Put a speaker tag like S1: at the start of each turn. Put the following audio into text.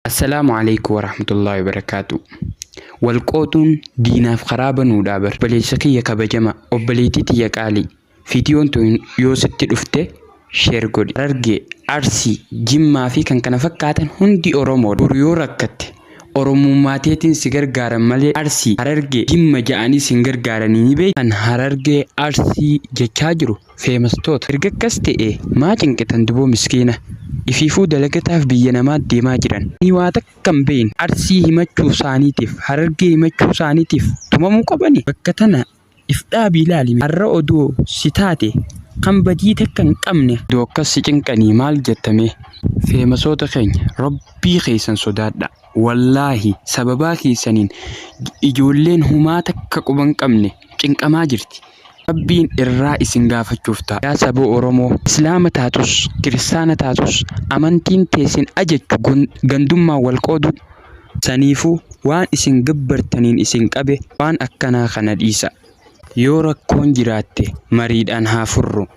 S1: السلام عليكم ورحمة الله وبركاته. والقوتون دينا في خرابة نودابر بليسكية كبجمع وبليتي تيقالي فيديون تو يوسف تلفته شير قولي ررقي أرسي جمع في كان فكاتن هندي أورومو بريو ركت أورومو ماتيتين سيگر غارم مالي أرسي هررقي جمع جاني سنگر غارنيني بي أن هررقي أرسي جاجرو فيمستوت ررقا كستي ما جنكتن دبو مسكينة ifiifuu dalagataaf biyya namaa deemaa jiran ni waa takkam beeyin arsii himachuu isaaniitiif harargee himachuu isaaniitiif tumamuu qabani bakka tana ifdhaabii ilaali har'a oduu si taate kan badii takka hin qabne dookkas si cinqanii maal jettame feemasoota keenya rabbii keessan sodaadha wallaahi sababaa keessaniin ijoolleen humaa takka quban qabne cinqamaa jirti. Rabbiin irraa isin gaafachuuf ta'a. Yaa saba Oromoo, Islaama taatus, Kiristaana taatus, amantiin teessin ajajju gandummaa wal qoodu saniifuu waan isin gabbartaniin isin qabe waan akkanaa kana dhiisa. Yoo rakkoon jiraatte mariidhaan haa furru.